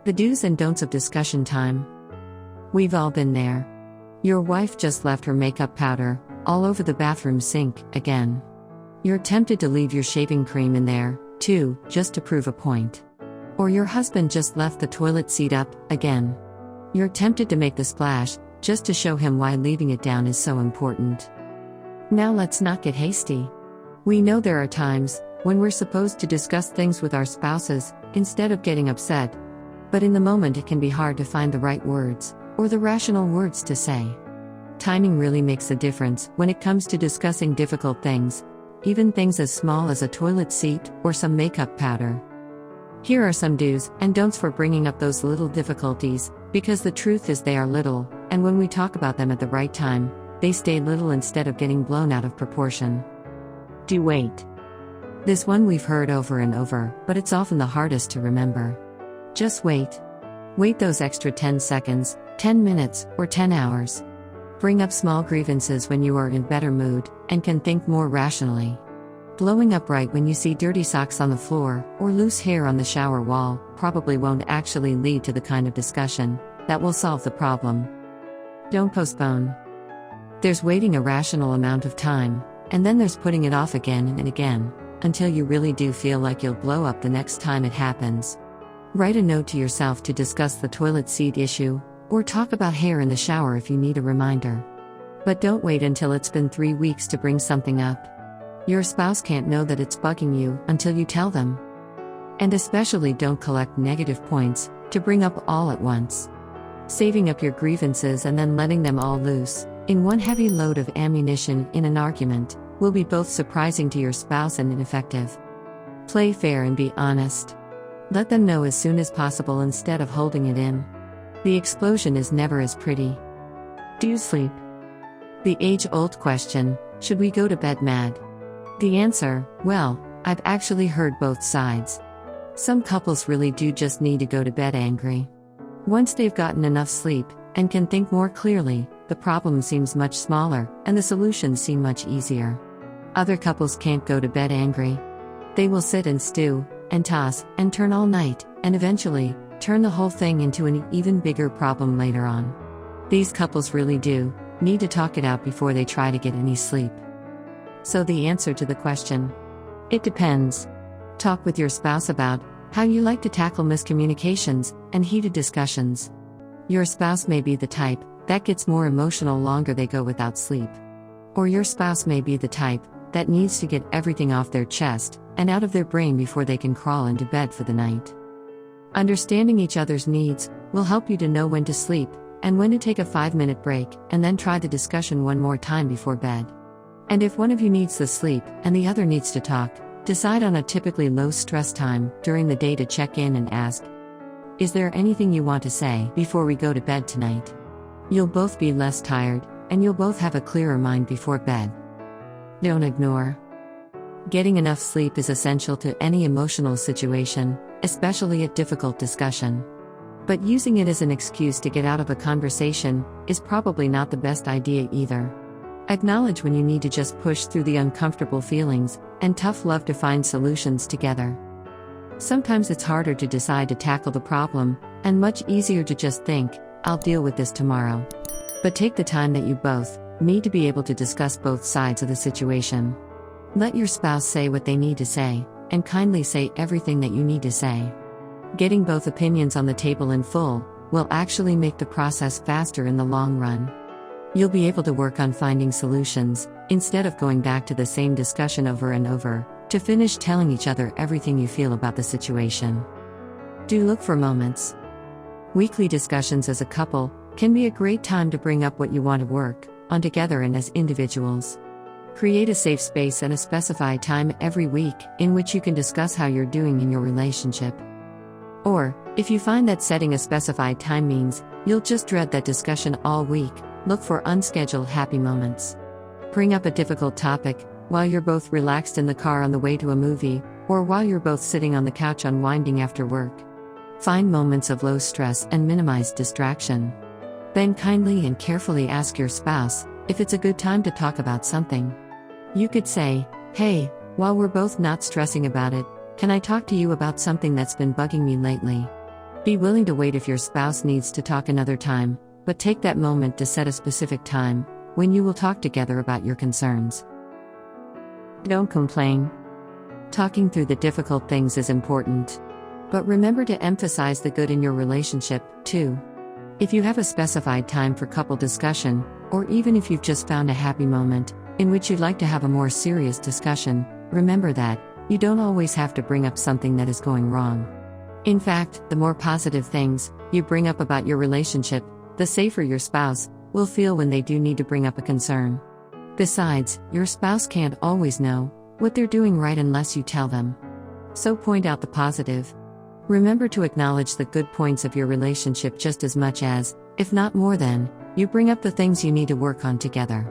The do's and don'ts of discussion time. We've all been there. Your wife just left her makeup powder all over the bathroom sink again. You're tempted to leave your shaving cream in there, too, just to prove a point. Or your husband just left the toilet seat up again. You're tempted to make the splash, just to show him why leaving it down is so important. Now let's not get hasty. We know there are times when we're supposed to discuss things with our spouses instead of getting upset, but in the moment it can be hard to find the right words, or the rational words to say. Timing really makes a difference when it comes to discussing difficult things, even things as small as a toilet seat or some makeup powder. Here are some do's and don'ts for bringing up those little difficulties, because the truth is they are little, and when we talk about them at the right time, they stay little instead of getting blown out of proportion. Do wait. This one we've heard over and over, but it's often the hardest to remember. Just wait. Wait those extra 10 seconds, 10 minutes, or 10 hours. Bring up small grievances when you are in better mood and can think more rationally. Blowing up right when you see dirty socks on the floor or loose hair on the shower wall probably won't actually lead to the kind of discussion that will solve the problem. Don't postpone. There's waiting a rational amount of time, and then there's putting it off again and again, until you really do feel like you'll blow up the next time it happens. Write a note to yourself to discuss the toilet seat issue, or talk about hair in the shower if you need a reminder. But don't wait until it's been 3 weeks to bring something up. Your spouse can't know that it's bugging you until you tell them. And especially don't collect negative points to bring up all at once. Saving up your grievances and then letting them all loose in one heavy load of ammunition in an argument will be both surprising to your spouse and ineffective. Play fair and be honest. Let them know as soon as possible instead of holding it in. The explosion is never as pretty. Do you sleep? The age-old question, should we go to bed mad? The answer, well, I've actually heard both sides. Some couples really do just need to go to bed angry. Once they've gotten enough sleep and can think more clearly, the problem seems much smaller and the solutions seem much easier. Other couples can't go to bed angry. They will sit and stew and toss and turn all night, and eventually turn the whole thing into an even bigger problem later on. These couples really do need to talk it out before they try to get any sleep. So the answer to the question: it depends. Talk with your spouse about how you like to tackle miscommunications and heated discussions. Your spouse may be the type that gets more emotional longer they go without sleep. Or your spouse may be the type that needs to get everything off their chest and out of their brain before they can crawl into bed for the night. Understanding each other's needs will help you to know when to sleep and when to take a 5-minute break and then try the discussion one more time before bed. And if one of you needs the sleep and the other needs to talk, decide on a typically low-stress time during the day to check in and ask, is there anything you want to say before we go to bed tonight? You'll both be less tired, and you'll both have a clearer mind before bed. Don't ignore. Getting enough sleep is essential to any emotional situation, especially a difficult discussion. But using it as an excuse to get out of a conversation is probably not the best idea either. Acknowledge when you need to just push through the uncomfortable feelings, and tough love to find solutions together. Sometimes it's harder to decide to tackle the problem, and much easier to just think, I'll deal with this tomorrow. But take the time that you both need to be able to discuss both sides of the situation. Let your spouse say what they need to say, and kindly say everything that you need to say. Getting both opinions on the table in full will actually make the process faster in the long run. You'll be able to work on finding solutions, instead of going back to the same discussion over and over, to finish telling each other everything you feel about the situation. Do look for moments. Weekly discussions as a couple can be a great time to bring up what you want to work on together and as individuals. Create a safe space and a specified time every week in which you can discuss how you're doing in your relationship. Or, if you find that setting a specified time means you'll just dread that discussion all week, look for unscheduled happy moments. Bring up a difficult topic while you're both relaxed in the car on the way to a movie, or while you're both sitting on the couch unwinding after work. Find moments of low stress and minimize distraction. Then kindly and carefully ask your spouse if it's a good time to talk about something. You could say, hey, while we're both not stressing about it, can I talk to you about something that's been bugging me lately? Be willing to wait if your spouse needs to talk another time, but take that moment to set a specific time when you will talk together about your concerns. Don't complain. Talking through the difficult things is important. But remember to emphasize the good in your relationship, too. If you have a specified time for couple discussion, or even if you've just found a happy moment in which you'd like to have a more serious discussion, remember that you don't always have to bring up something that is going wrong. In fact, the more positive things you bring up about your relationship, the safer your spouse will feel when they do need to bring up a concern. Besides, your spouse can't always know what they're doing right unless you tell them. So point out the positive. Remember to acknowledge the good points of your relationship just as much as, if not more than, you bring up the things you need to work on together.